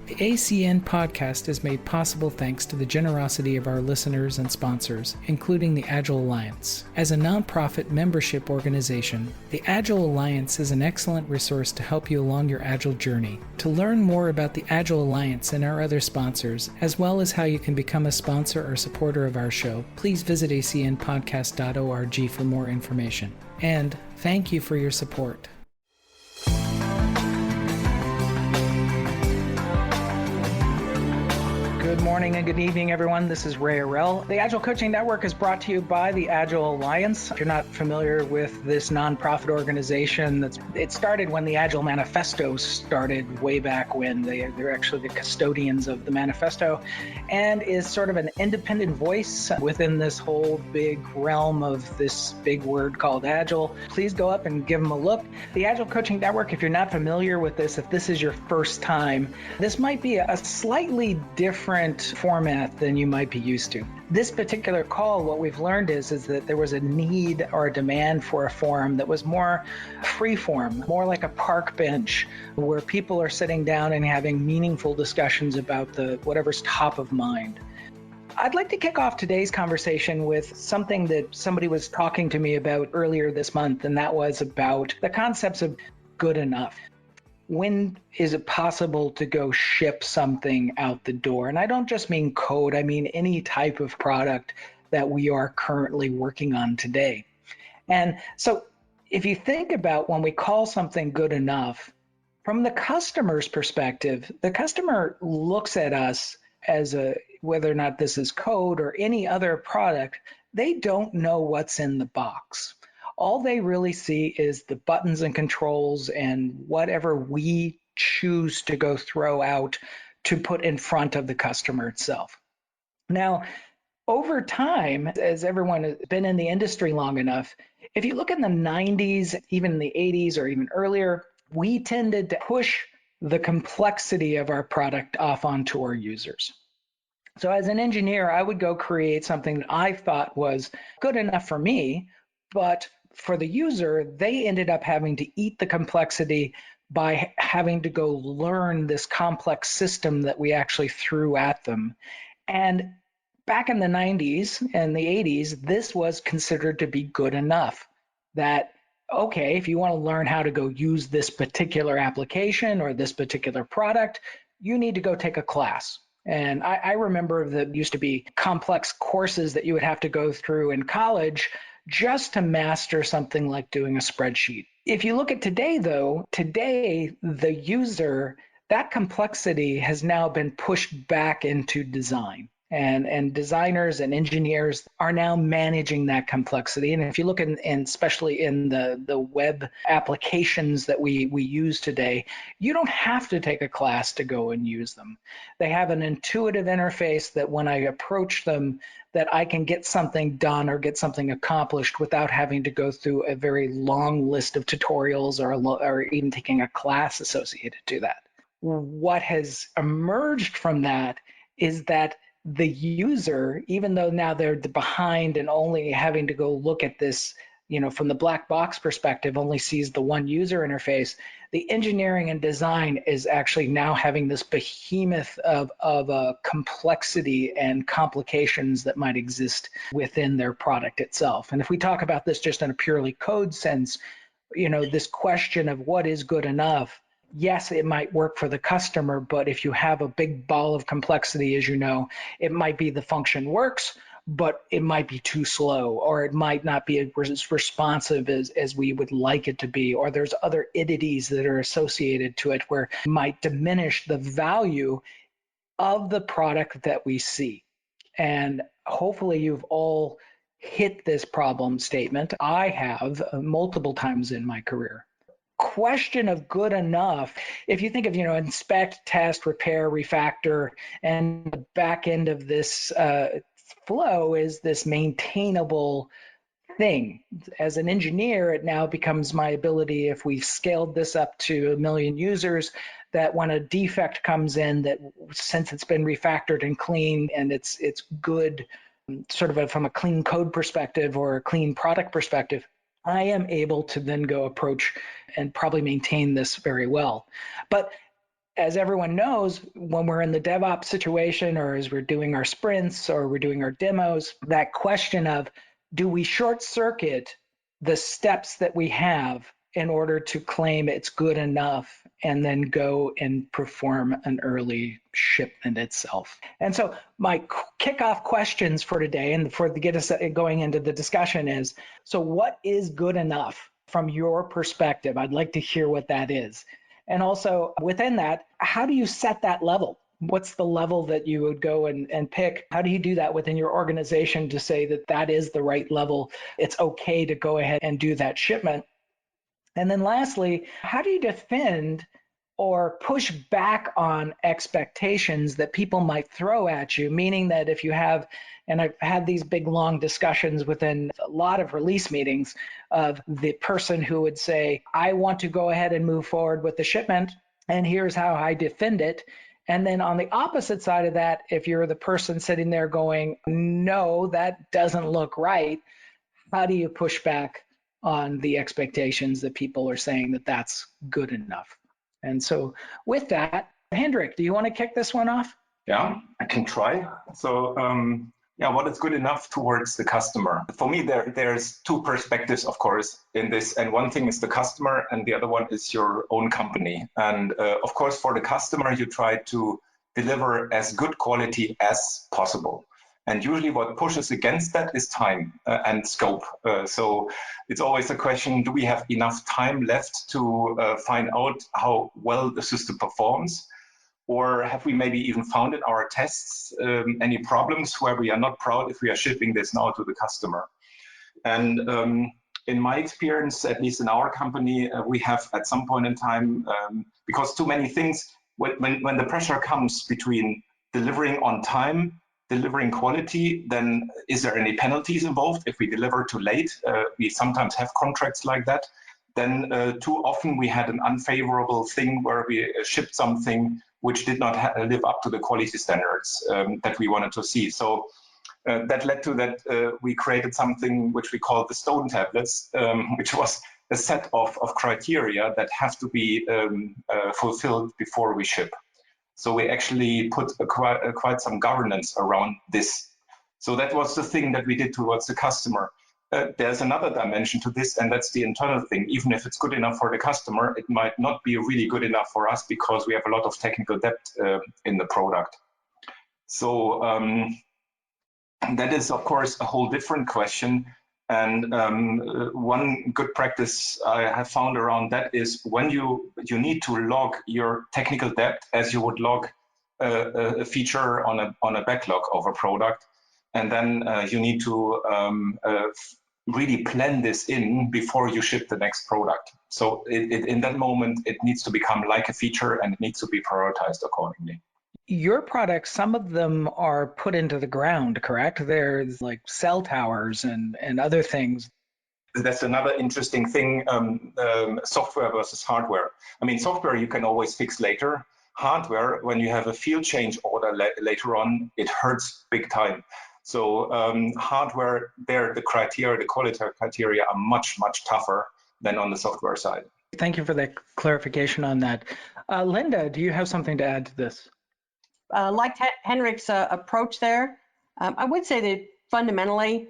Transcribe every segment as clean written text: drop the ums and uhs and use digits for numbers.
The ACN podcast is made possible thanks to the generosity of our listeners and sponsors, including the Agile Alliance. As a nonprofit membership organization, the Agile Alliance is an excellent resource to help you along your Agile journey. To learn more about the Agile Alliance and our other sponsors, as well as how you can become a sponsor or supporter of our show, please visit acnpodcast.org for more information. And thank you for your support. Good morning and good evening, everyone. This is Ray Arell. The Agile Coaching Network is brought to you by the Agile Alliance. If you're not familiar with this nonprofit organization, it started when the Agile Manifesto started way back when. They're actually the custodians of the manifesto and is sort of an independent voice within this whole big realm of this big word called Agile. Please go up and give them a look. The Agile Coaching Network, if you're not familiar with this, if this is your first time, this might be a slightly different format than you might be used to. This particular call, what we've learned is that there was a need or a demand for a forum that was more free form, more like a park bench where people are sitting down and having meaningful discussions about whatever's top of mind. I'd like to kick off today's conversation with something that somebody was talking to me about earlier this month, and that was about the concepts of good enough. When is it possible to go ship something out the door? And I don't just mean code, I mean any type of product that we are currently working on today. And so if you think about when we call something good enough, from the customer's perspective, the customer looks at us as whether or not this is code or any other product, they don't know what's in the box. All they really see is the buttons and controls and whatever we choose to go throw out to put in front of the customer itself. Now, over time, as everyone has been in the industry long enough, if you look in the 90s, even the 80s or even earlier, we tended to push the complexity of our product off onto our users. So as an engineer, I would go create something that I thought was good enough for me, but for the user, they ended up having to eat the complexity by having to go learn this complex system that we actually threw at them. And back in the 90s and the 80s, this was considered to be good enough. That, okay, if you want to learn how to go use this particular application or this particular product, you need to go take a class. And I remember that used to be complex courses that you would have to go through in college just to master something like doing a spreadsheet. If you look at today, though, the user, that complexity has now been pushed back into design. And designers and engineers are now managing that complexity. And if you look especially in the web applications that we use today, you don't have to take a class to go and use them. They have an intuitive interface that when I approach them, that I can get something done or get something accomplished without having to go through a very long list of tutorials or even taking a class associated to that. What has emerged from that is that the user, even though now they're behind and only having to go look at this, from the black box perspective, only sees the one user interface, the engineering and design is actually now having this behemoth of complexity and complications that might exist within their product itself. And if we talk about this just in a purely code sense, this question of what is good enough, yes, it might work for the customer, but if you have a big ball of complexity, as you know, it might be the function works, but it might be too slow, or it might not be as responsive as we would like it to be, or there's other entities that are associated to it where it might diminish the value of the product that we see. And hopefully you've all hit this problem statement. I have multiple times in my career. Question of good enough, if you think of inspect, test, repair, refactor, and the back end of this flow is this maintainable thing. As an engineer, it now becomes my ability, if we've scaled this up to 1 million users, that when a defect comes in, that since it's been refactored and cleaned and it's good, sort of from a clean code perspective or a clean product perspective, I am able to then go approach and probably maintain this very well. But as everyone knows, when we're in the DevOps situation or as we're doing our sprints or we're doing our demos, that question of do we short circuit the steps that we have in order to claim it's good enough and then go and perform an early shipment itself. And so my kickoff questions for today and for to get us going into the discussion is, so what is good enough from your perspective? I'd like to hear what that is. And also within that, how do you set that level? What's the level that you would go and pick? How do you do that within your organization to say that that is the right level? It's okay to go ahead and do that shipment. And then lastly, how do you defend or push back on expectations that people might throw at you? Meaning that if you have, and I've had these big long discussions within a lot of release meetings of the person who would say, I want to go ahead and move forward with the shipment, and here's how I defend it. And then on the opposite side of that, if you're the person sitting there going, no, that doesn't look right, how do you push back on the expectations that people are saying that that's good enough? And so with that, Hendrik, do you want to kick this one off? Yeah, I can try. So what is good enough towards the customer? For me, there's two perspectives, of course, in this. And one thing is the customer and the other one is your own company. And of course, for the customer, you try to deliver as good quality as possible. And usually what pushes against that is time and scope. So it's always a question, do we have enough time left to find out how well the system performs? Or have we maybe even found in our tests any problems where we are not proud if we are shipping this now to the customer? And in my experience, at least in our company, we have at some point in time, because too many things, when the pressure comes between delivering on time, delivering quality, then is there any penalties involved if we deliver too late? We sometimes have contracts like that. Then too often we had an unfavorable thing where we shipped something which did not live up to the quality standards that we wanted to see. So that led to that we created something which we call the stone tablets, which was a set of criteria that have to be fulfilled before we ship. So we actually put quite some governance around this. So that was the thing that we did towards the customer. There's another dimension to this, and that's the internal thing. Even if it's good enough for the customer, it might not be really good enough for us because we have a lot of technical debt in the product. So that is, of course, a whole different question. And one good practice I have found around that is when you need to log your technical debt as you would log a feature on a backlog of a product, and then you need to really plan this in before you ship the next product. So in that moment, it needs to become like a feature and it needs to be prioritized accordingly. Your products, some of them are put into the ground, correct? There's like cell towers and other things. That's another interesting thing, software versus hardware. I mean, software you can always fix later. Hardware, when you have a field change order later on, it hurts big time. So hardware, there the criteria, the quality criteria are much, much tougher than on the software side. Thank you for that clarification on that. Linda, do you have something to add to this? Like Henrik's approach there, I would say that fundamentally,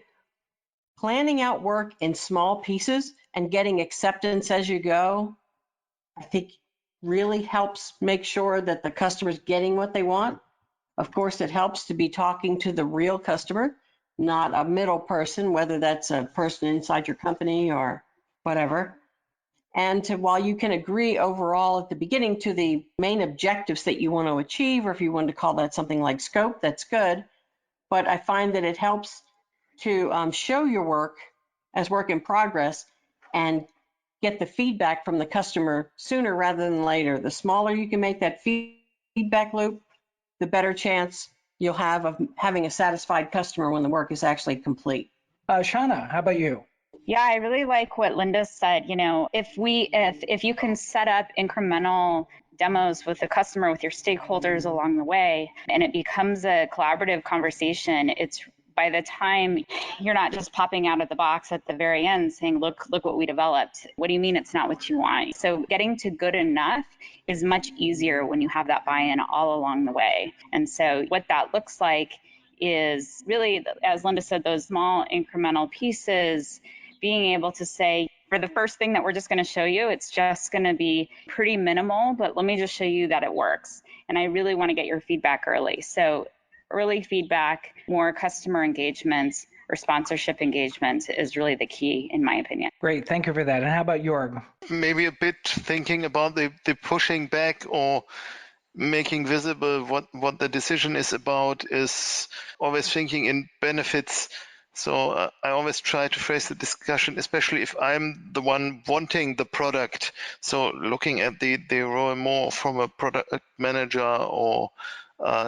planning out work in small pieces and getting acceptance as you go, I think really helps make sure that the customer's getting what they want. Of course, it helps to be talking to the real customer, not a middle person, whether that's a person inside your company or whatever. And while you can agree overall at the beginning to the main objectives that you want to achieve, or if you want to call that something like scope, that's good. But I find that it helps to show your work as work in progress and get the feedback from the customer sooner rather than later. The smaller you can make that feedback loop, the better chance you'll have of having a satisfied customer when the work is actually complete. Shauna, how about you? Yeah, I really like what Linda said. You know, if you can set up incremental demos with the customer, with your stakeholders along the way, and it becomes a collaborative conversation, it's by the time you're not just popping out of the box at the very end saying, look what we developed. What do you mean it's not what you want? So getting to good enough is much easier when you have that buy-in all along the way. And so what that looks like is really, as Linda said, those small incremental pieces, being able to say, for the first thing that we're just going to show you, it's just going to be pretty minimal, but let me just show you that it works. And I really want to get your feedback early. So early feedback, more customer engagement or sponsorship engagement is really the key, in my opinion. Great, thank you for that. And how about Jorg? Maybe a bit thinking about the pushing back or making visible what the decision is about is always thinking in benefits. So I always try to phrase the discussion, especially if I'm the one wanting the product. So looking at the role more from a product manager or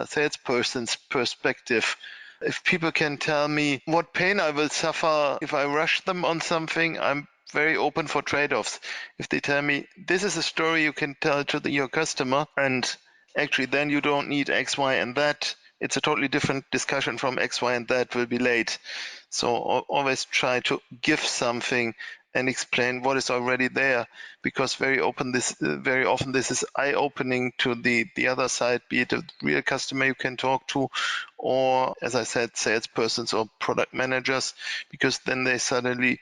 salesperson's perspective. If people can tell me what pain I will suffer if I rush them on something, I'm very open for trade-offs. If they tell me this is a story you can tell to your customer, and actually then you don't need X, Y, and that, it's a totally different discussion from X, Y, and that will be late. So always try to give something and explain what is already there, because very often this is eye-opening to the other side, be it a real customer you can talk to, or as I said, salespersons or product managers, because then they suddenly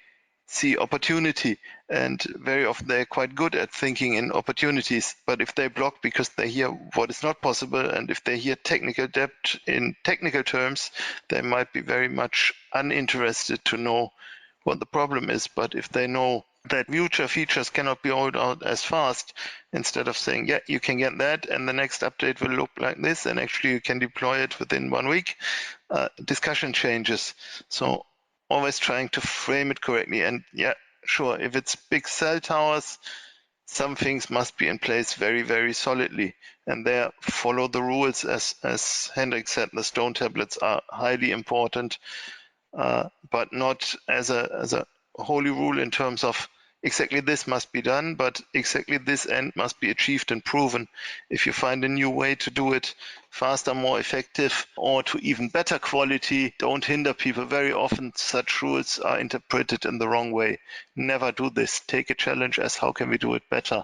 see opportunity, and very often they're quite good at thinking in opportunities. But if they block because they hear what is not possible, and if they hear technical debt in technical terms, they might be very much uninterested to know what the problem is. But if they know that future features cannot be rolled out as fast, instead of saying, yeah, you can get that, and the next update will look like this, and actually you can deploy it within 1 week, discussion changes. So always trying to frame it correctly. And yeah, sure, if it's big cell towers, some things must be in place very, very solidly. And there, follow the rules. As Hendrik said, the stone tablets are highly important, but not as a holy rule in terms of exactly this must be done, but exactly this end must be achieved and proven. If you find a new way to do it faster, more effective, or to even better quality, don't hinder people. Very often such rules are interpreted in the wrong way. Never do this. Take a challenge as how can we do it better,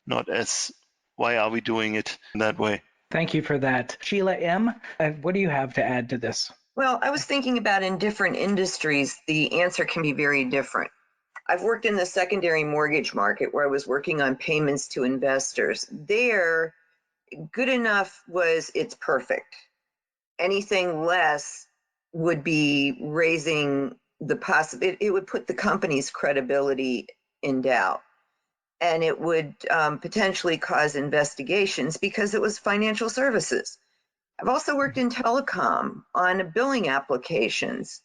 not as why are we doing it in that way. Thank you for that. Sheila M., what do you have to add to this? Well, I was thinking about in different industries, the answer can be very different. I've worked in the secondary mortgage market where I was working on payments to investors. There, good enough was it's perfect. Anything less would be raising the possibility, it would put the company's credibility in doubt. And it would potentially cause investigations because it was financial services. I've also worked in telecom on billing applications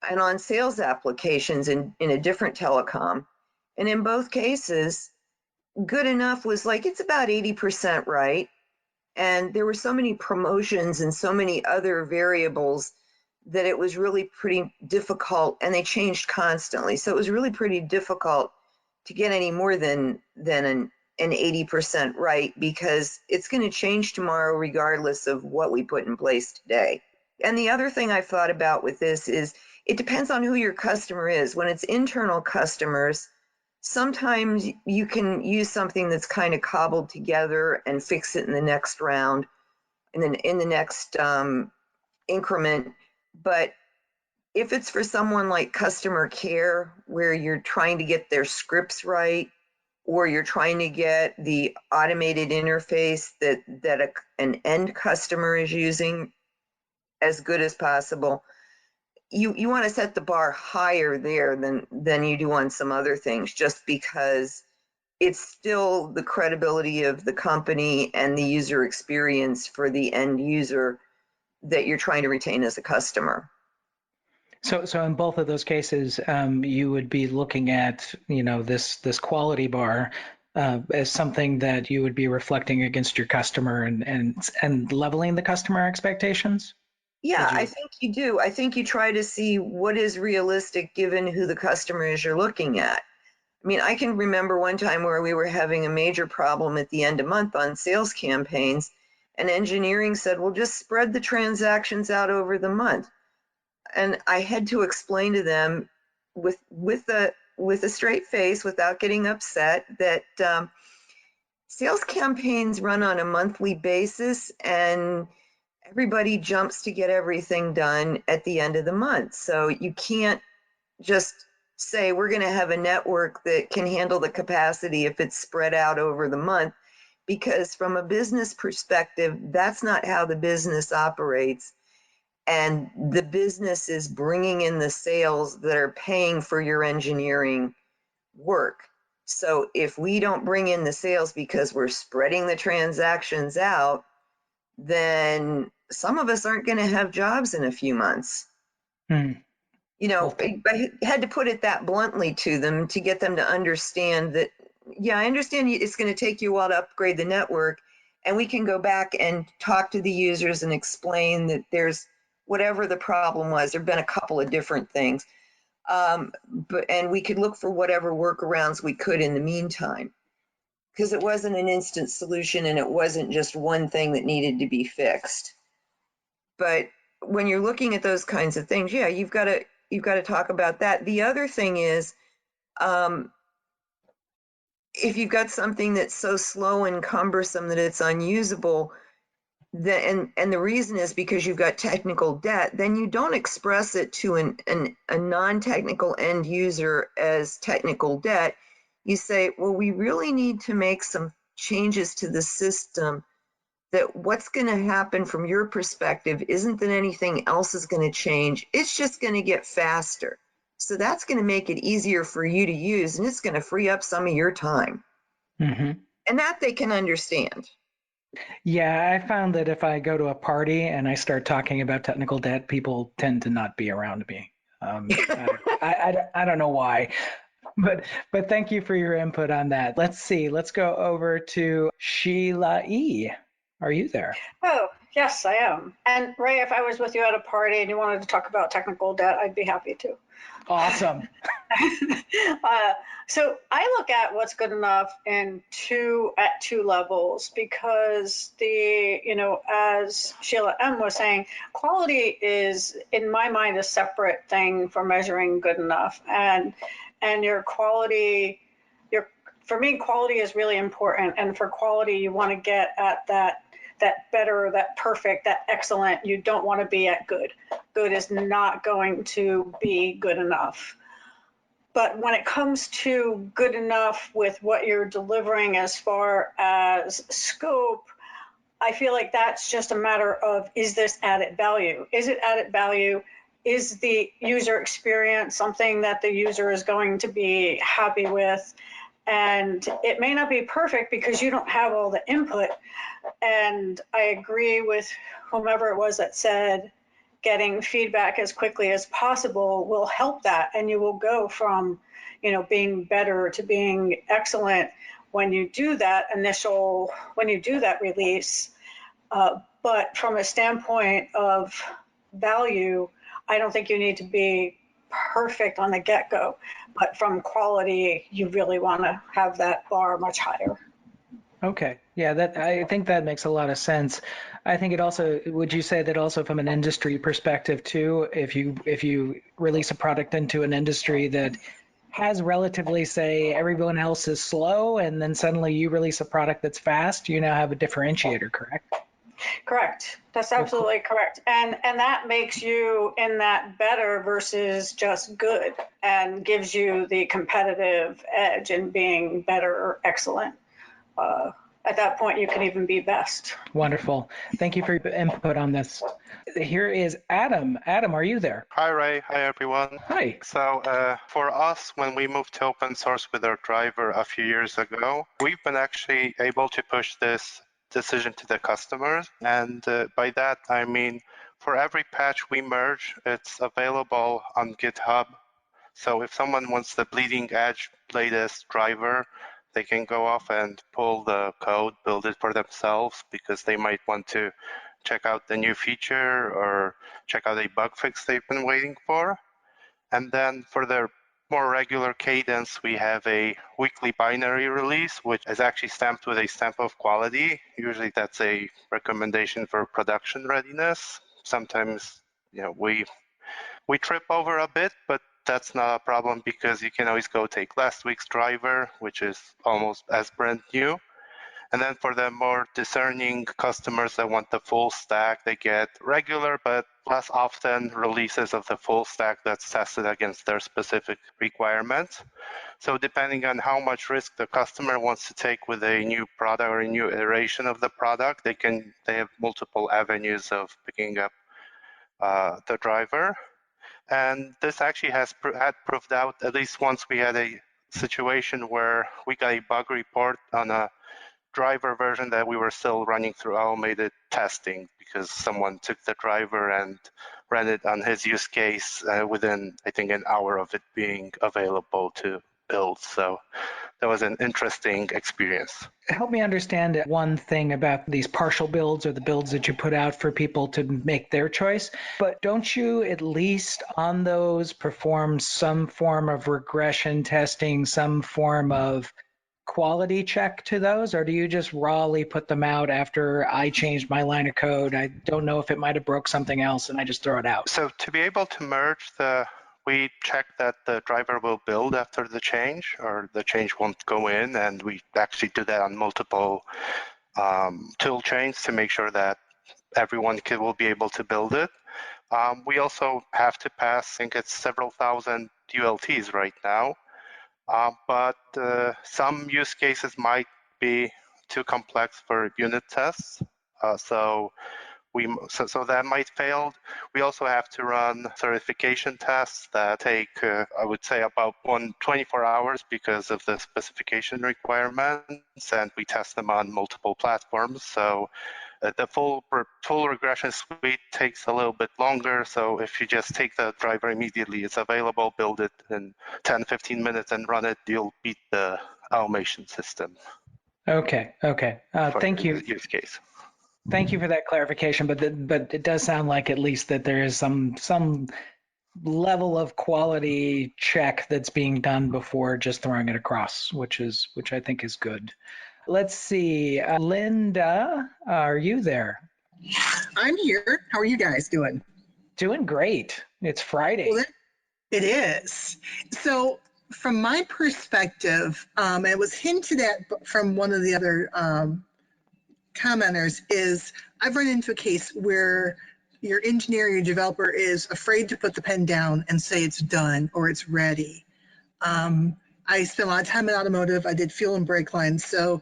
and on sales applications in a different telecom. And in both cases, good enough was like, it's about 80% right. And there were so many promotions and so many other variables that it was really pretty difficult, and they changed constantly. So it was really pretty difficult to get any more than an 80% right, because it's going to change tomorrow regardless of what we put in place today. And the other thing I've thought about with this is it depends on who your customer is. When it's internal customers, sometimes you can use something that's kind of cobbled together and fix it in the next round, and then in the next increment. But if it's for someone like customer care, where you're trying to get their scripts right, or you're trying to get the automated interface that an end customer is using as good as possible, you want to set the bar higher there than you do on some other things, just because it's still the credibility of the company and the user experience for the end user that you're trying to retain as a customer. So in both of those cases, you would be looking at, this quality bar as something that you would be reflecting against your customer and leveling the customer expectations? Yeah, I think you do. I think you try to see what is realistic given who the customer is you're looking at. I mean, I can remember one time where we were having a major problem at the end of month on sales campaigns, and engineering said, well, just spread the transactions out over the month. and I had to explain to them with a straight face, without getting upset, that sales campaigns run on a monthly basis, and everybody jumps to get everything done at the end of the month. So you can't just say we're going to have a network that can handle the capacity if it's spread out over the month, because from a business perspective, that's not how the business operates. And the business is bringing in the sales that are paying for your engineering work. So if we don't bring in the sales because we're spreading the transactions out, then some of us aren't going to have jobs in a few months. You know, I had to put it that bluntly to them to get them to understand that, yeah, I understand it's going to take you a while to upgrade the network, and we can go back and talk to the users and explain that there's whatever the problem was. There've been a couple of different things, and we could look for whatever workarounds we could in the meantime, because it wasn't an instant solution and it wasn't just one thing that needed to be fixed. But when you're looking at those kinds of things, yeah, you've got to talk about that. The other thing is, if you've got something that's so slow and cumbersome that it's unusable, and the reason is because you've got technical debt, then you don't express it to a non-technical end user as technical debt. You say, well, we really need to make some changes to the system, that what's going to happen from your perspective isn't that anything else is going to change. It's just going to get faster. So that's going to make it easier for you to use, and it's going to free up some of your time. And that they can understand. Yeah, I found that if I go to a party and I start talking about technical debt, people tend to not be around me. I don't know why, but thank you for your input on that. Let's see. Let's go over to Sheila E. Are you there? Oh, yes, I am. And Ray, if I was with you at a party and you wanted to talk about technical debt, I'd be happy to. Awesome. So I look at what's good enough at two levels, because as Sheila M was saying, quality is, in my mind, a separate thing for measuring good enough. And your quality, for me, quality is really important. And for quality, you want to get at that better, that perfect, that excellent. You don't want to be at good. Good is not going to be good enough. But when it comes to good enough with what you're delivering as far as scope, I feel like that's just a matter of, is this added value? Is it added value? Is the user experience something that the user is going to be happy with? And it may not be perfect because you don't have all the input. And I agree with whomever it was that said getting feedback as quickly as possible will help that. And you will go from, being better to being excellent when you do that release. But from a standpoint of value, I don't think you need to be perfect on the get-go. But from quality, you really want to have that bar much higher. Okay. Yeah, I think that makes a lot of sense. I think it also, would you say that also from an industry perspective too, if you release a product into an industry that has relatively, say, everyone else is slow, and then suddenly you release a product that's fast, you now have a differentiator, correct? Correct. That's absolutely correct. And that makes you in that better versus just good, and gives you the competitive edge in being better or excellent. At that point, you can even be best. Wonderful. Thank you for your input on this. Here is Adam. Adam, are you there? Hi, Ray. Hi, everyone. Hi. So for us, when we moved to open source with our driver a few years ago, we've been actually able to push this decision to the customers. And by that, I mean, for every patch we merge, it's available on GitHub. So if someone wants the bleeding edge latest driver, they can go off and pull the code, build it for themselves, because they might want to check out the new feature or check out a bug fix they've been waiting for. And then for the more regular cadence, we have a weekly binary release, which is actually stamped with a stamp of quality. Usually that's a recommendation for production readiness. Sometimes, we We trip over a bit, but that's not a problem because you can always go take last week's driver, which is almost as brand new. And then for the more discerning customers that want the full stack, they get regular but less often releases of the full stack that's tested against their specific requirements. So depending on how much risk the customer wants to take with a new product or a new iteration of the product, they have multiple avenues of picking up the driver. And this actually had proved out, at least once we had a situation where we got a bug report on a driver version that we were still running through automated testing because someone took the driver and ran it on his use case within, I think, an hour of it being available to build. So that was an interesting experience. Help me understand one thing about these partial builds or the builds that you put out for people to make their choice. But don't you at least on those perform some form of regression testing, some form of quality check to those, or do you just rawly put them out after I changed my line of code? I don't know if it might have broke something else and I just throw it out. So to be able to merge we check that the driver will build after the change or the change won't go in, and we actually do that on multiple tool chains to make sure that everyone will be able to build it. We also have to pass, I think it's several thousand ULTs right now. But some use cases might be too complex for unit tests, so that might fail. We also have to run certification tests that take, I would say, about 24 hours because of the specification requirements, and we test them on multiple platforms. So the full regression suite takes a little bit longer. So if you just take the driver immediately, it's available, build it in 10, 15 minutes and run it, you'll beat the automation system. Okay. Thank you. Use case. Thank you for that clarification. But it does sound like at least that there is some level of quality check that's being done before just throwing it across, which I think is good. Let's see. Linda, are you there? I'm here. How are you guys doing? Doing great. It's Friday. Well, it is. So from my perspective, it was hinted at from one of the other commenters, is I've run into a case where your engineer, your developer is afraid to put the pen down and say it's done or it's ready. I spent a lot of time in automotive. I did fuel and brake lines. So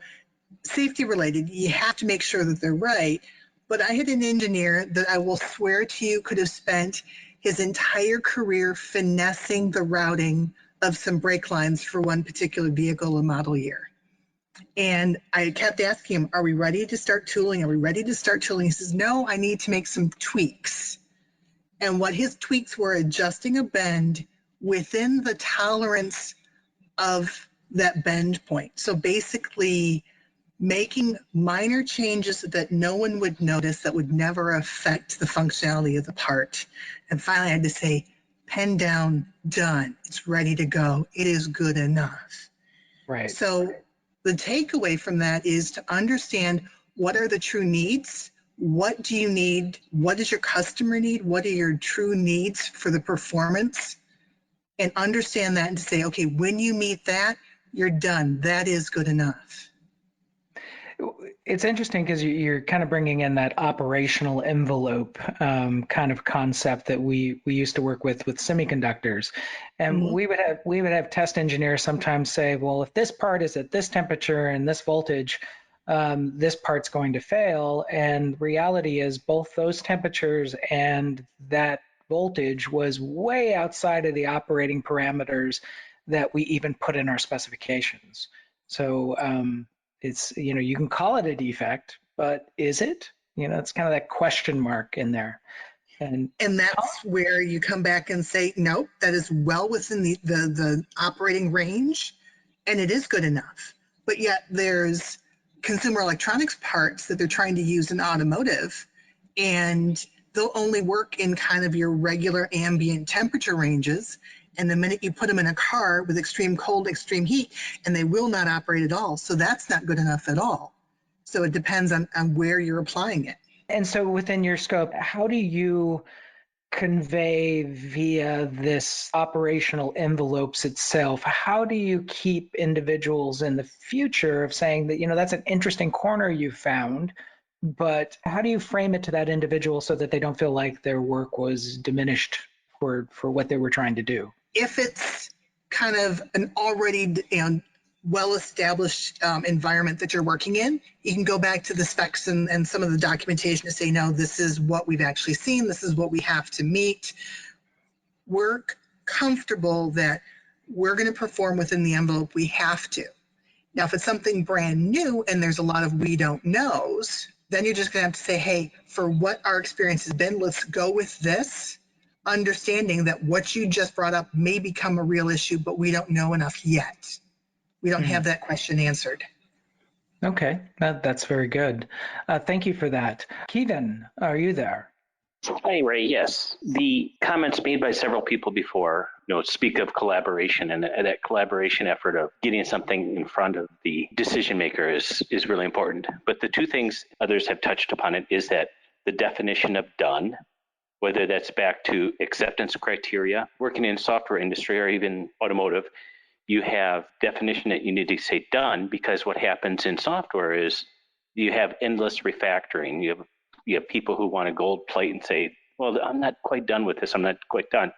safety related, you have to make sure that they're right. But I had an engineer that I will swear to you could have spent his entire career finessing the routing of some brake lines for one particular vehicle and model year. And I kept asking him, are we ready to start tooling? Are we ready to start tooling? He says, no, I need to make some tweaks. And what his tweaks were, adjusting a bend within the tolerance of that bend point. So basically making minor changes that no one would notice, that would never affect the functionality of the part. And finally I had to say, pen down, done. It's ready to go. It is good enough. Right. So the takeaway from that is to understand what are the true needs. What do you need? What does your customer need? What are your true needs for the performance? And understand that and to say, okay, when you meet that, you're done. That is good enough. It's interesting because you're kind of bringing in that operational envelope kind of concept that we used to work with semiconductors, and we would have test engineers sometimes say, well, if this part is at this temperature and this voltage, this part's going to fail. And reality is both those temperatures and that voltage was way outside of the operating parameters that we even put in our specifications. So it's, you can call it a defect, but is it? It's kind of that question mark in there. And that's where you come back and say, nope, that is well within the operating range, and it is good enough. But yet there's consumer electronics parts that they're trying to use in automotive, and they'll only work in kind of your regular ambient temperature ranges. And the minute you put them in a car with extreme cold, extreme heat, and they will not operate at all. So that's not good enough at all. So it depends on where you're applying it. And so within your scope, how do you convey via this operational envelopes itself, how do you keep individuals in the future of saying that, that's an interesting corner you found, but how do you frame it to that individual so that they don't feel like their work was diminished for what they were trying to do? If it's kind of an already well-established environment that you're working in, you can go back to the specs and some of the documentation to say, no, this is what we've actually seen. This is what we have to meet. We're comfortable that we're going to perform within the envelope we have to. Now, if it's something brand new and there's a lot of we don't knows, then you're just going to have to say, hey, for what our experience has been, let's go with this, understanding that what you just brought up may become a real issue, but we don't know enough yet. We don't have that question answered. Okay, that's very good. Thank you for that. Keevan, are you there? Hi, Ray. Yes. The comments made by several people before, speak of collaboration, and that collaboration effort of getting something in front of the decision maker is really important. But the two things others have touched upon it is that the definition of done, whether that's back to acceptance criteria, working in software industry or even automotive, you have definition that you need to say done, because what happens in software is you have endless refactoring. You have people who want to gold plate and say, well, I'm not quite done with this. I'm not quite done.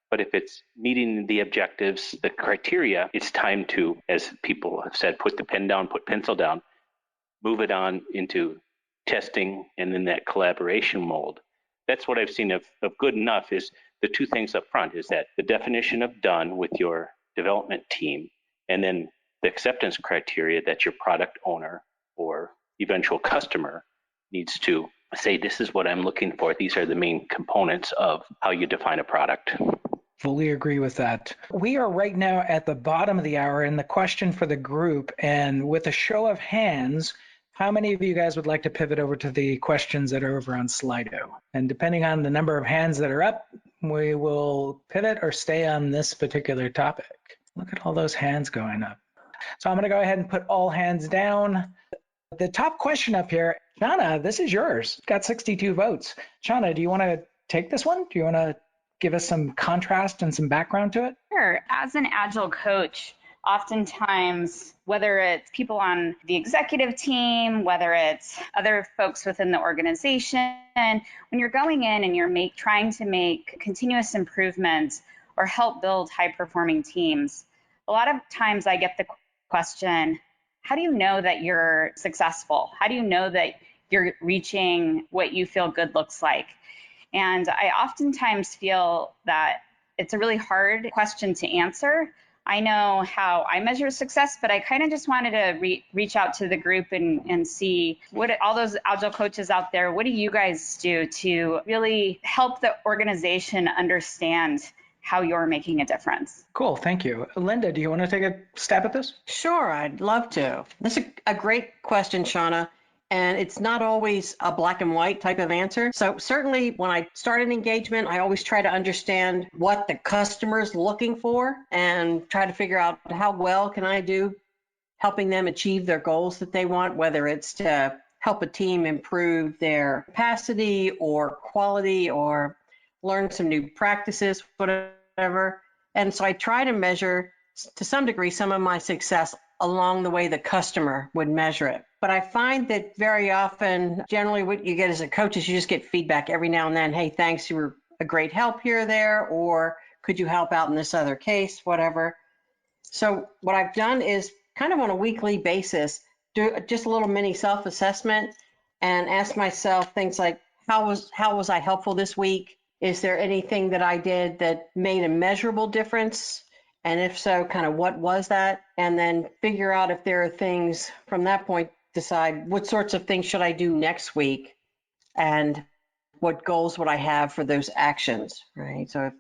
But if it's meeting the objectives, the criteria, it's time to, as people have said, put the pen down, put pencil down, move it on into testing and then that collaboration mold. That's what I've seen of good enough is the two things up front is that the definition of done with your development team, and then the acceptance criteria that your product owner or eventual customer needs to say, this is what I'm looking for. These are the main components of how you define a product. Fully agree with that. We are right now at the bottom of the hour, and the question for the group, and with a show of hands, how many of you guys would like to pivot over to the questions that are over on Slido? And depending on the number of hands that are up, we will pivot or stay on this particular topic. Look at all those hands going up. So I'm going to go ahead and put all hands down. The top question up here, Shauna, this is yours. Got 62 votes. Shauna, do you want to take this one? Do you want to give us some contrast and some background to it? Sure. As an Agile coach, oftentimes, whether it's people on the executive team, whether it's other folks within the organization, when you're going in and you're trying to make continuous improvements or help build high-performing teams, a lot of times I get the question, how do you know that you're successful? How do you know that you're reaching what you feel good looks like? And I oftentimes feel that it's a really hard question to answer. I know how I measure success, but I kind of just wanted to reach out to the group and see what all those Agile coaches out there, what do you guys do to really help the organization understand how you're making a difference? Cool, thank you. Linda, do you want to take a stab at this? Sure, I'd love to. That's a great question, Shauna. And it's not always a black and white type of answer. So certainly when I start an engagement, I always try to understand what the customer's looking for and try to figure out how well can I do helping them achieve their goals that they want, whether it's to help a team improve their capacity or quality or learn some new practices, whatever. And so I try to measure to some degree some of my success along the way the customer would measure it. But I find that very often, generally what you get as a coach is you just get feedback every now and then. Hey, thanks, you were a great help here or there, or could you help out in this other case, whatever. So what I've done is kind of on a weekly basis, do just a little mini self-assessment and ask myself things like, how was I helpful this week? Is there anything that I did that made a measurable difference? And if so, kind of what was that? And then figure out if there are things from that point, decide what sorts of things should I do next week and what goals would I have for those actions, right? So if,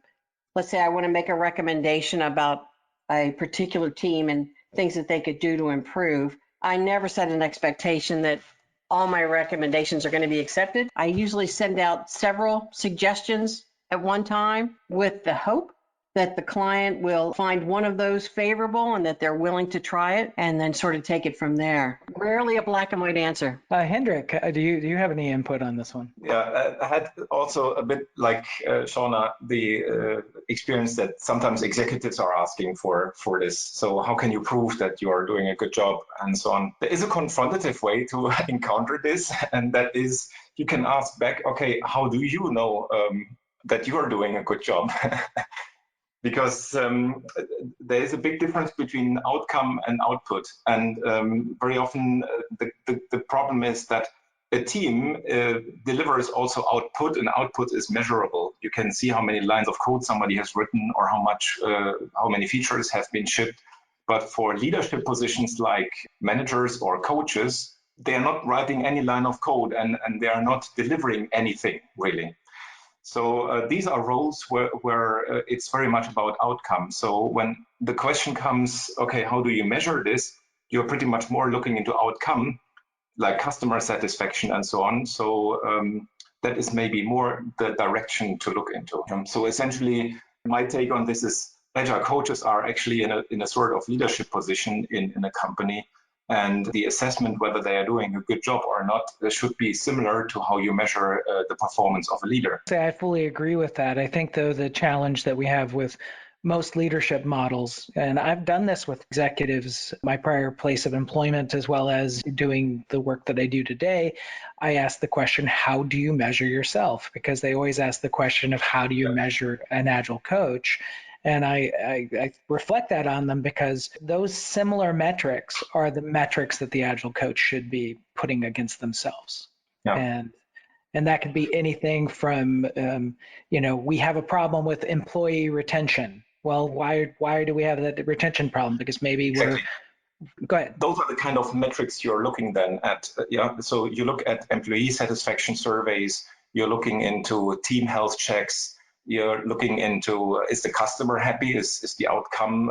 let's say I want to make a recommendation about a particular team and things that they could do to improve, I never set an expectation that all my recommendations are going to be accepted. I usually send out several suggestions at one time with the hope that the client will find one of those favorable and that they're willing to try it and then sort of take it from there. Rarely a black and white answer. Hendrik, do you have any input on this one? Yeah, I had also a bit like Shauna, the experience that sometimes executives are asking for this. So how can you prove that you are doing a good job and so on? There is a confrontative way to encounter this, and that is you can ask back, okay, how do you know that you are doing a good job? Because there is a big difference between outcome and output. And very often the problem is that a team delivers also output, and output is measurable. You can see how many lines of code somebody has written or how many features have been shipped. But for leadership positions like managers or coaches, they are not writing any line of code and they are not delivering anything really. So these are roles where it's very much about outcome. So when the question comes, okay, how do you measure this? You're pretty much more looking into outcome, like customer satisfaction and so on. So that is maybe more the direction to look into. So essentially, my take on this is Agile coaches are actually in a sort of leadership position in a company. And the assessment whether they are doing a good job or not should be similar to how you measure the performance of a leader. I fully agree with that. I think, though, the challenge that we have with most leadership models, and I've done this with executives, my prior place of employment, as well as doing the work that I do today, I ask the question, how do you measure yourself? Because they always ask the question of how do you measure an Agile coach? And I reflect that on them because those similar metrics are the metrics that the Agile coach should be putting against themselves. Yeah. And that could be anything from, we have a problem with employee retention. Well, why do we have that retention problem? Because maybe exactly. Go ahead. Those are the kind of metrics you're looking then at. So you look at employee satisfaction surveys, you're looking into team health checks, you're looking into is the customer happy, is the outcome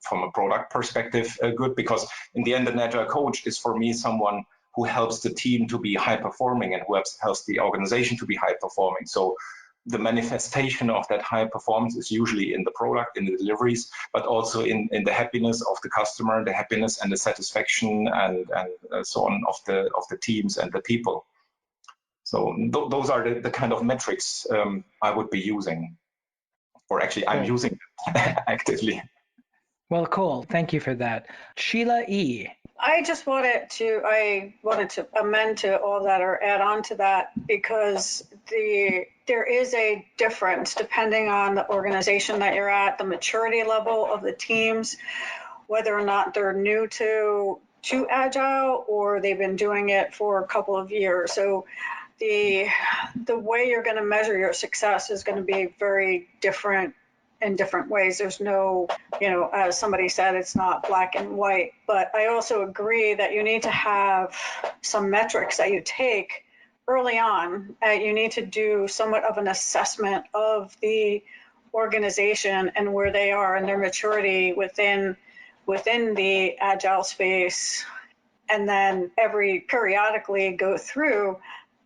from a product perspective good? Because in the end, an Agile coach is for me someone who helps the team to be high performing and who helps the organization to be high performing. So the manifestation of that high performance is usually in the product, in the deliveries, but also in the happiness of the customer, the happiness and the satisfaction and so on of the teams and the people. So those are the kind of metrics I would be using, or actually I'm using actively. Well, cool. Thank you for that. Sheila E. I wanted to amend to all that or add on to that because there is a difference depending on the organization that you're at, the maturity level of the teams, whether or not they're new to Agile or they've been doing it for a couple of years. So the way you're going to measure your success is going to be very different in different ways. There's no, as somebody said, it's not black and white, but I also agree that you need to have some metrics that you take early on. You need to do somewhat of an assessment of the organization and where they are and their maturity within the Agile space, and then periodically go through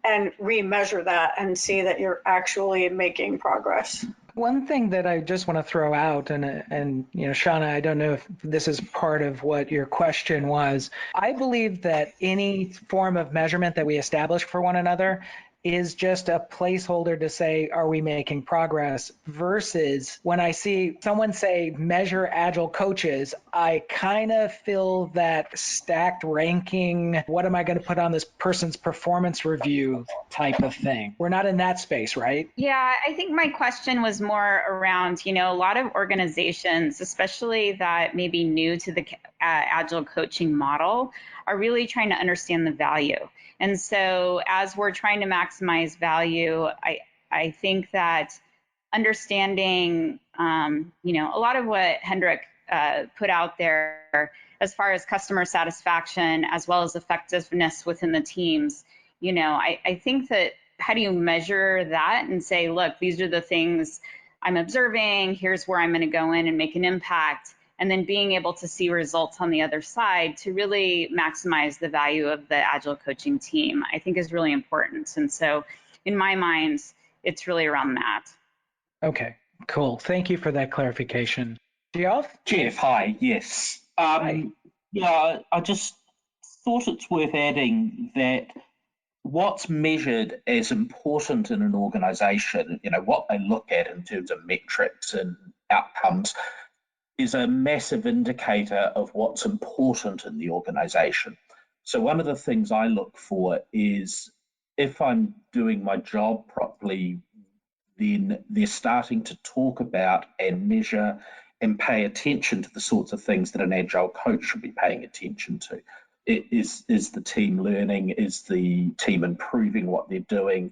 and remeasure that and see that you're actually making progress. One thing that I just want to throw out, and Shauna, I don't know if this is part of what your question was. I believe that any form of measurement that we establish for one another is just a placeholder to say, are we making progress? Versus when I see someone say measure Agile coaches, I kind of feel that stacked ranking, what am I going to put on this person's performance review type of thing. We're not in that space, right? Yeah, I think my question was more around, a lot of organizations, especially that may be new to the Agile coaching model, are really trying to understand the value. And so as we're trying to maximize value, I think that understanding, a lot of what Hendrik put out there as far as customer satisfaction as well as effectiveness within the teams, I think that how do you measure that and say, look, these are the things I'm observing, here's where I'm going to go in and make an impact, and then being able to see results on the other side to really maximize the value of the Agile coaching team, I think is really important. And so in my mind, it's really around that. Okay, Cool. Thank you for that clarification. Geoff? Jeff, hi. Yes. Hi. Yeah, I just thought it's worth adding that what's measured as important in an organization, what they look at in terms of metrics and outcomes, is a massive indicator of what's important in the organization. So one of the things I look for is if I'm doing my job properly, then they're starting to talk about and measure and pay attention to the sorts of things that an agile coach should be paying attention to. Is the team learning? Is the team improving what they're doing?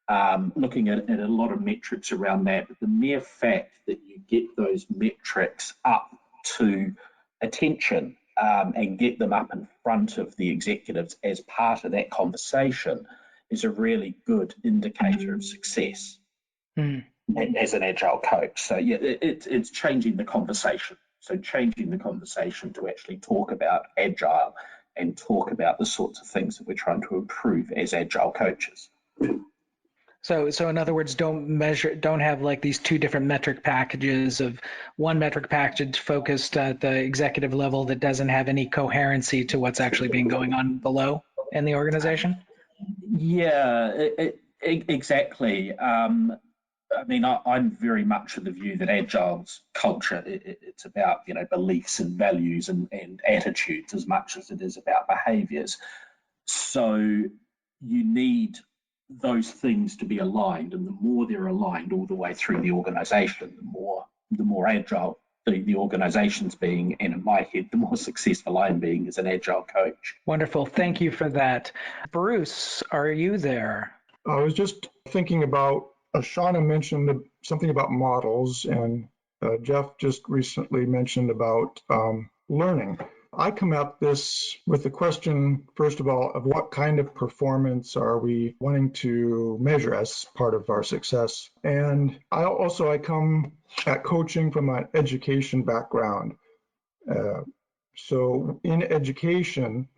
Looking at a lot of metrics around that. But the mere fact that you get those metrics up to attention and get them up in front of the executives as part of that conversation is a really good indicator of success as an agile coach. So yeah, it's changing the conversation. So changing the conversation to actually talk about agile and talk about the sorts of things that we're trying to improve as agile coaches. So in other words, don't have like these two different metric packages of one metric package focused at the executive level that doesn't have any coherency to what's actually being going on below in the organization? Yeah, exactly. I mean, I'm very much of the view that Agile's culture, it's about, beliefs and values and attitudes as much as it is about behaviors. So you need those things to be aligned, and the more they're aligned all the way through the organization, the more agile the organization's being, and in my head, the more successful I'm being as an agile coach. Wonderful. Thank you for that. Bruce, are you there? I was just thinking about, Shauna mentioned something about models, and Jeff just recently mentioned about learning. I come at this with the question, first of all, of what kind of performance are we wanting to measure as part of our success? And I come at coaching from an education background. So in education,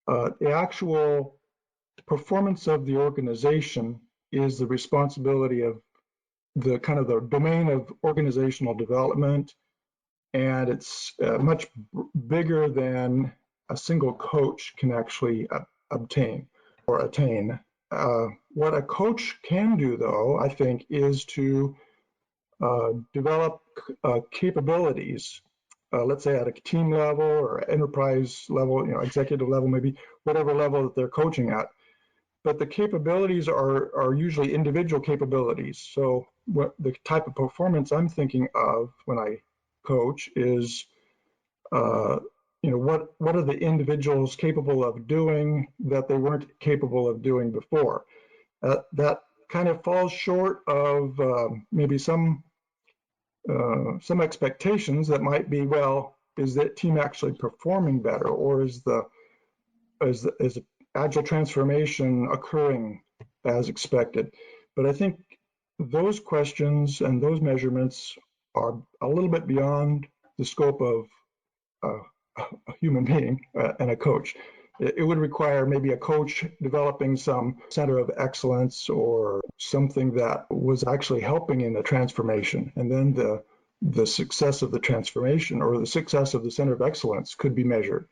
the actual performance of the organization is the responsibility of the kind of the domain of organizational development, and it's much bigger than a single coach can actually obtain or attain. What a coach can do, though, I think, is to develop capabilities, let's say at a team level or enterprise level, executive level, maybe whatever level that they're coaching at. But the capabilities are usually individual capabilities. So what the type of performance I'm thinking of when I coach is, what are the individuals capable of doing that they weren't capable of doing before? That kind of falls short of maybe some expectations that might be, well, is that team actually performing better, or is agile transformation occurring as expected? But I think those questions and those measurements are a little bit beyond the scope of a human being and a coach. It would require maybe a coach developing some center of excellence or something that was actually helping in the transformation. And then the success of the transformation or the success of the center of excellence could be measured.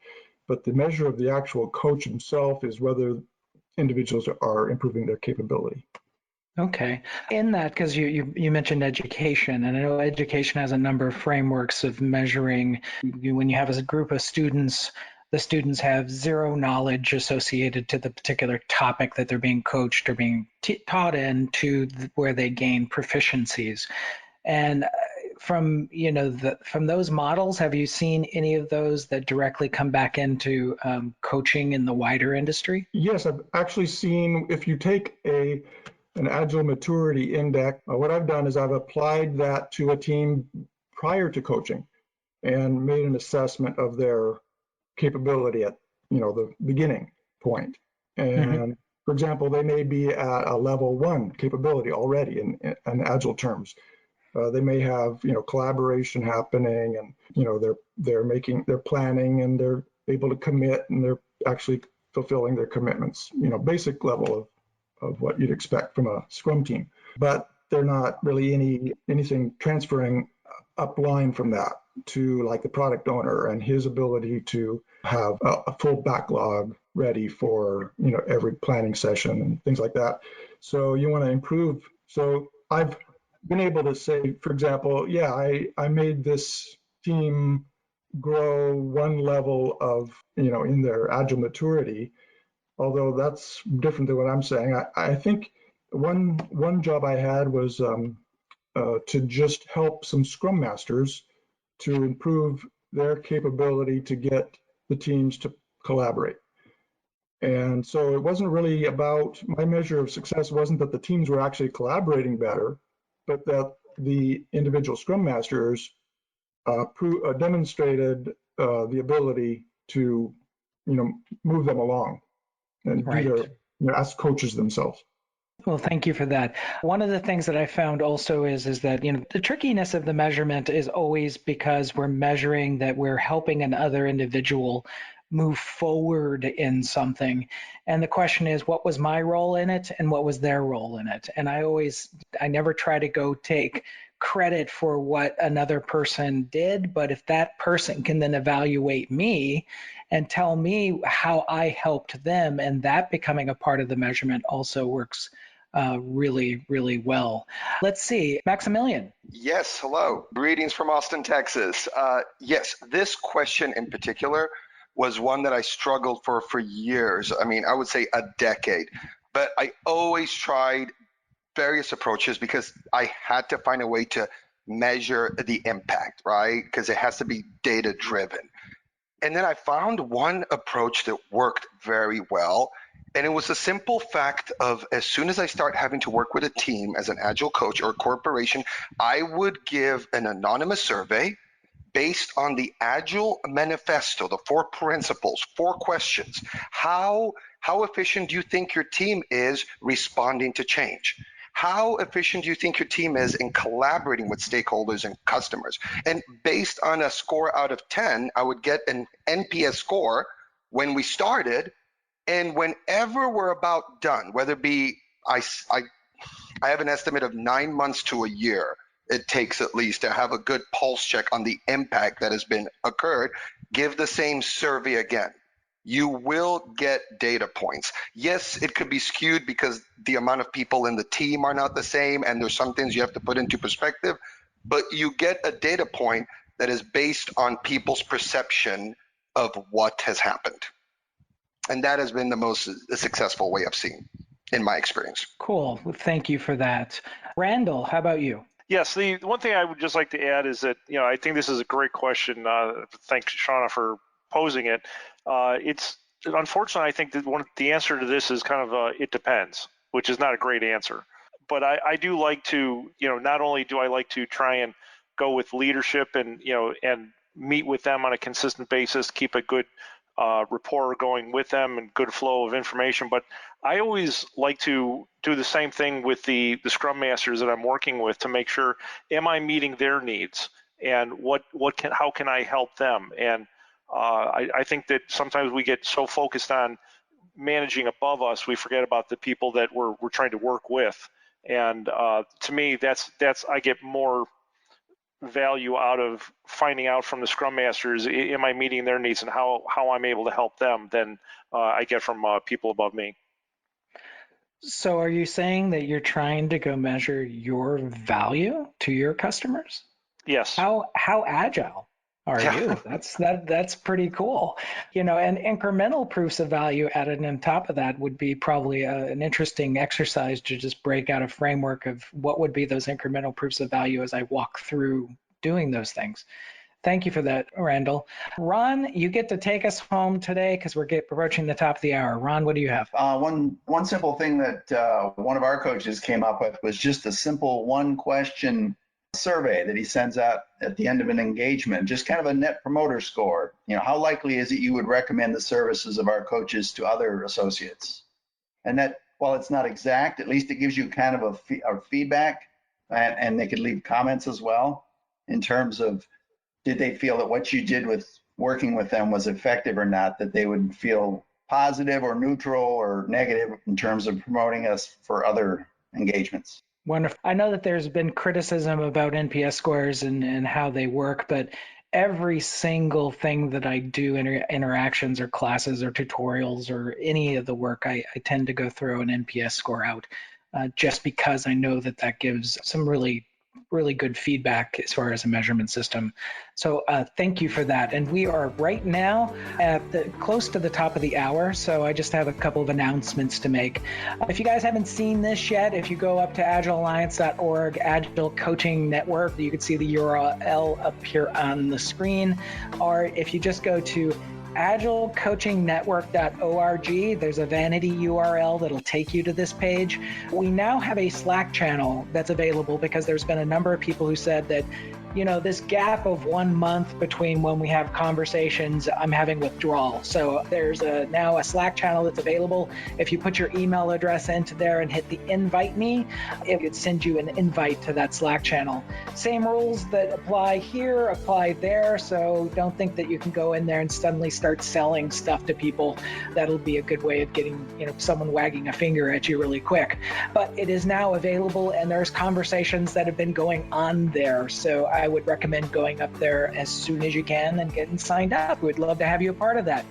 But the measure of the actual coach himself is whether individuals are improving their capability. Okay. In that, because you mentioned education, and I know education has a number of frameworks of measuring. When you have a group of students, the students have zero knowledge associated to the particular topic that they're being coached or being taught in to where they gain proficiencies. And from those models, have you seen any of those that directly come back into coaching in the wider industry? Yes, I've actually seen, if you take an Agile Maturity Index, what I've done is I've applied that to a team prior to coaching and made an assessment of their capability at the beginning point. And for example, they may be at a level 1 capability already in Agile terms. They may have collaboration happening, and they're planning, and they're able to commit, and they're actually fulfilling their commitments. Basic level of what you'd expect from a Scrum team. But they're not really anything transferring upline from that to like the product owner and his ability to have a full backlog ready for every planning session and things like that. So you want to improve. So I've been able to say, for example, yeah, I made this team grow one level of in their agile maturity, although that's different than what I'm saying. I think one job I had was to just help some Scrum Masters to improve their capability to get the teams to collaborate. And so it wasn't really about, my measure of success wasn't that the teams were actually collaborating better, but that the individual Scrum Masters demonstrated the ability to, move them along and Right. do their, as coaches themselves. Well, thank you for that. One of the things that I found also is that, the trickiness of the measurement is always because we're measuring that we're helping another individual move forward in something. And the question is, what was my role in it and what was their role in it? And I never try to go take credit for what another person did, but if that person can then evaluate me and tell me how I helped them, and that becoming a part of the measurement also works really, really well. Let's see, Maximilian. Yes, hello. Greetings from Austin, Texas. Yes, this question in particular was one that I struggled for years. I mean, I would say a decade. But I always tried various approaches because I had to find a way to measure the impact, right? Because it has to be data driven. And then I found one approach that worked very well. And it was the simple fact of, as soon as I start having to work with a team as an Agile coach or a corporation, I would give an anonymous survey based on the Agile Manifesto, the 4 principles, 4 questions. How efficient do you think your team is responding to change? How efficient do you think your team is in collaborating with stakeholders and customers? And based on a score out of 10, I would get an NPS score when we started, and whenever we're about done, whether it be, I have an estimate of 9 months to a year, it takes at least to have a good pulse check on the impact that has been occurred, give the same survey again. You will get data points. Yes, it could be skewed because the amount of people in the team are not the same and there's some things you have to put into perspective, but you get a data point that is based on people's perception of what has happened. And that has been the most successful way I've seen in my experience. Cool. Well, thank you for that. Randall, how about you? Yes, the one thing I would just like to add is that, I think this is a great question. Thanks, Shauna, for posing it. It's unfortunately, I think that the answer to this is kind of it depends, which is not a great answer. But I do like to, not only do I like to try and go with leadership and, and meet with them on a consistent basis, keep a good rapport going with them and good flow of information, but I always like to do the same thing with the Scrum Masters that I'm working with to make sure, am I meeting their needs, and how can I help them? And I think that sometimes we get so focused on managing above us, we forget about the people that we're trying to work with. And to me, that's I get more value out of finding out from the Scrum Masters, am I meeting their needs and how I'm able to help them, than I get from people above me. So are you saying that you're trying to go measure your value to your customers? Yes. How agile are you? That's pretty cool. And incremental proofs of value added on top of that would be probably an interesting exercise to just break out a framework of what would be those incremental proofs of value as I walk through doing those things. Thank you for that, Randall. Ron, you get to take us home today because we're approaching the top of the hour. Ron, what do you have? One simple thing that one of our coaches came up with was just a simple 1-question survey that he sends out at the end of an engagement, just kind of a net promoter score. How likely is it you would recommend the services of our coaches to other associates? And that, while it's not exact, at least it gives you kind of a feedback, and they could leave comments as well in terms of, did they feel that what you did with working with them was effective or not, that they would feel positive or neutral or negative in terms of promoting us for other engagements. Wonderful. I know that there's been criticism about NPS scores and how they work, but every single thing that I do, interactions or classes or tutorials or any of the work, I tend to go throw an NPS score out just because I know that that gives some really good feedback as far as a measurement system. So thank you for that. And we are right now at close to the top of the hour, so I just have a couple of announcements to make. If you guys haven't seen this yet, if you go up to agilealliance.org, Agile Coaching Network, you can see the URL up here on the screen. Or if you just go to agilecoachingnetwork.org. There's a vanity URL that'll take you to this page. We now have a Slack channel that's available because there's been a number of people who said that, this gap of 1 month between when we have conversations, I'm having withdrawal. So there's now a Slack channel that's available. If you put your email address into there and hit the invite me, it would send you an invite to that Slack channel. Same rules that apply here apply there. So don't think that you can go in there and suddenly start selling stuff to people. That'll be a good way of getting, someone wagging a finger at you really quick. But it is now available, and there's conversations that have been going on there. So I would recommend going up there as soon as you can and getting signed up. We'd love to have you a part of that.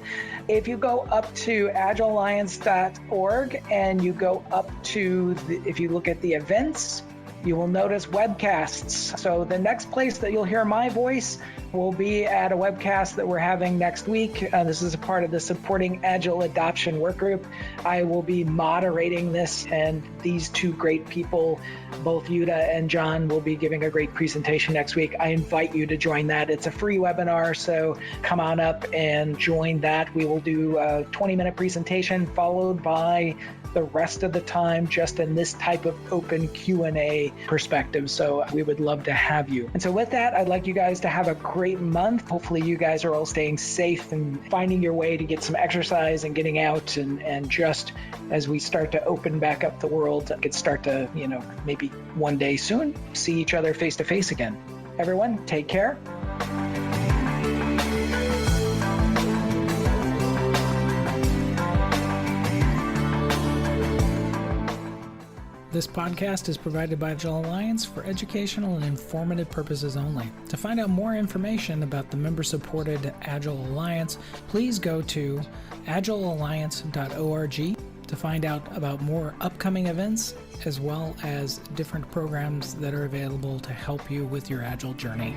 If you go up to agilealliance.org and you go up to, if you look at the events, you will notice webcasts. So the next place that you'll hear my voice will be at a webcast that we're having next week. This is a part of the Supporting Agile Adoption Workgroup. I will be moderating this, and these two great people, both Yuta and John, will be giving a great presentation next week. I invite you to join that. It's a free webinar, so come on up and join that. We will do a 20-minute presentation followed by the rest of the time just in this type of open Q&A perspective. So we would love to have you. And so with that, I'd like you guys to have a great month. Hopefully you guys are all staying safe and finding your way to get some exercise and getting out, and just as we start to open back up the world, could start to, maybe one day soon, see each other face to face again. Everyone, take care. This podcast is provided by Agile Alliance for educational and informative purposes only. To find out more information about the member-supported Agile Alliance, please go to agilealliance.org to find out about more upcoming events, as well as different programs that are available to help you with your Agile journey.